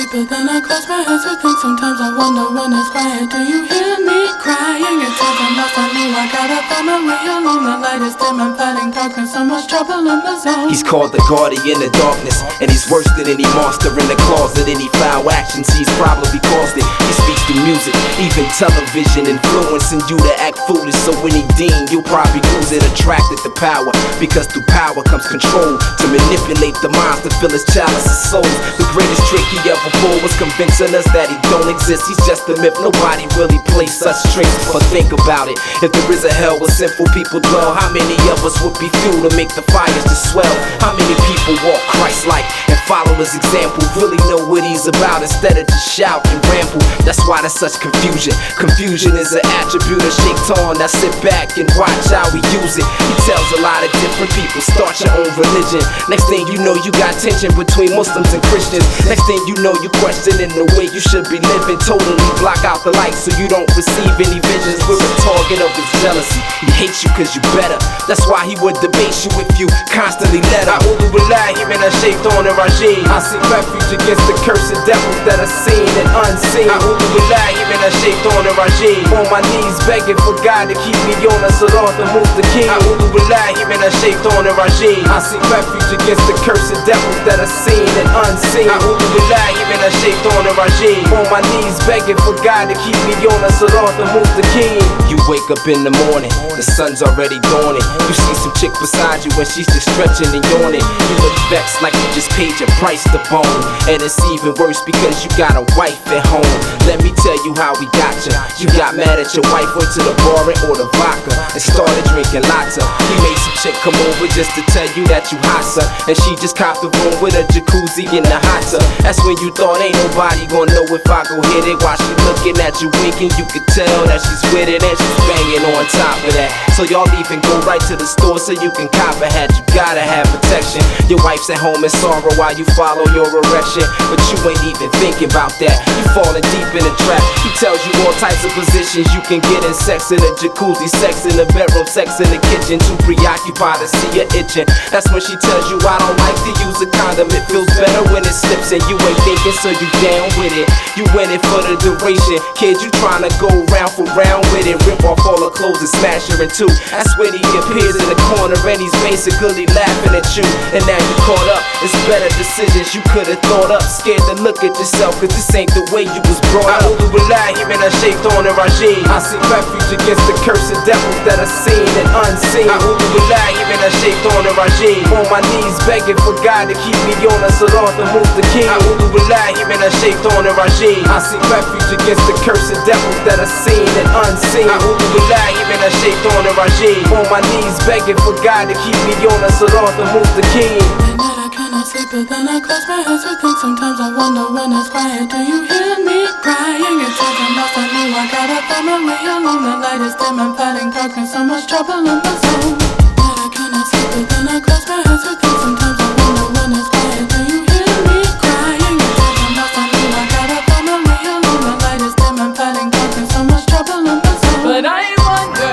sleep, but then I close my eyes to think. Sometimes I wonder when it's quiet. Do you hear me crying? It's times I'm lost, I know I gotta find my way alone. The light is dim, I'm fighting darkness, so much trouble in the zone. He's called the guardian of darkness, and he's worse than any monster in the closet. Any foul actions he's probably caused it. He speaks through music, even television, influencing you to act foolish. So when he deem, you'll probably lose it. Attracted to power, because through power comes control. To manipulate the minds to fill his chalice of souls. The greatest trick he ever pulled was convincing us that he don't exist. He's just a myth, nobody really plays such tricks. But think about it, if there is a hell where sinful people dwell, how many of us would be fuel to make the fires to swell? How many people walk Christ-like and follow his example, really know what he's about instead of just shout and ramble? That's why there's such confusion. Confusion is an attribute of Shaitan. Now sit back and watch how we use it. He tells a lot of different people, start your own religion. Next thing you know, you got tension between Muslims and Christians. Next thing you know, you questioning the way you should be living. Totally block out the light so you don't receive any visions. We're a target of his jealousy. He hates you cause you better. That's why he would debate you if you constantly let him. A'udhu billahi minash shaitanir rajim. I seek refuge against the cursed devils that are seen and unseen. A'udhu billahi minash shaitanir rajim. On my knees begging for God to keep me on the Starratt and move the king. A'udhu billahi minash shaitanir rajim. I seek refuge against the cursed devils that are seen and unseen. A'udhu billahi minash shaitanir rajim. On my knees begging for God to keep me on the Starratt and move the king. You wake up in the morning, the sun's already dawning. You see some chick beside you and she's just stretching and yawning. You look vexed like you just paid your price to bone. And it's even worse because you got a wife at home. Let me tell you how we got you. You got mad at your wife, went to the bar and ordered vodka and started drinking lots of. He made some chick come over just to tell you that you hot, sir. And she just copped the room with a jacuzzi in the hot tub. That's when you thought ain't nobody gonna know if I go hit it. While she looking at you winking, you could tell that she's with it and she's banging on top of that. So y'all even go right to the store so you can cop a hat. You gotta have protection. Your wife's at home in sorrow while you follow your erection, but you ain't even thinking about that. You falling deep in a trap. He tells you all types of positions you can get in sex in a jacuzzi, sex in the bedroom, sex in the kitchen. Too preoccupied to see you itching. That's when she tells you I don't like to use a condom. It feels better when it slips and you ain't thinking, so you down with it. You in it for the duration. Kid, you trying to go round for round with it. Rip off all her clothes and smash her in two. That's when he appears in the corner and he's basically laughing at you. And now you caught up. It's better decisions you could've thought up. Scared to look at yourself cause this ain't the way you was brought up. A'udhu billahi minash shaitanir rajim. I seek refuge against the cursed devils that are seen and unseen. A'udhu billahi minash shaitanir rajim. On my knees begging for God to keep me on the Starratt and move the king. A'udhu billahi minash shaitanir rajim. I seek refuge against the cursed devils that are seen and unseen. A'udhu billahi minash shaitanir rajim. On my knees begging for God to keep me on the Starratt and move the king. At night I cannot sleep, but then I close my eyes to think. Sometimes I wonder when it's quiet. Do you hear me crying? It's times I'm lost, I know I gotta find my way alone. The light is dim, I'm fighting darkness, so much trouble in the zone. At night I cannot sleep, but then I close my eyes to think. Sometimes I wonder when it's quiet. Do you hear me crying? It's times I'm lost, I know I gotta find my way alone. The light is dim, I'm fighting darkness, so much trouble in the zone. But I wonder,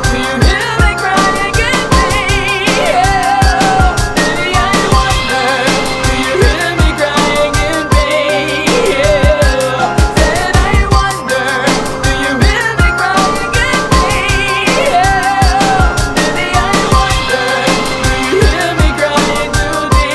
do you hear me crying in me? Yeah. Baby, I wonder, do you hear me crying in me? Yeah. Said I wonder, do you hear me crying in me? Yeah. Baby, I wonder, do you hear me crying to me?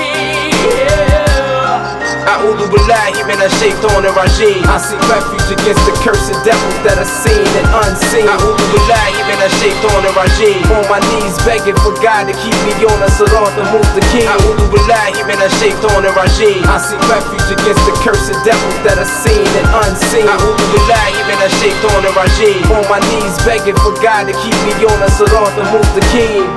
Yeah. A'udhu billahi minash shaitanir rajim. I seek refuge against the cursed devils that are seen and unseen. A'udhu billahi minash shaitanir rajim. On my knees begging for God to keep me on the Starratt and move the king. A'udhu billahi minash shaitanir rajim. I seek refuge against the cursed devils that are seen and unseen. A'udhu billahi minash shaitanir rajim. On my knees begging for God to keep me on the Starratt and move the king.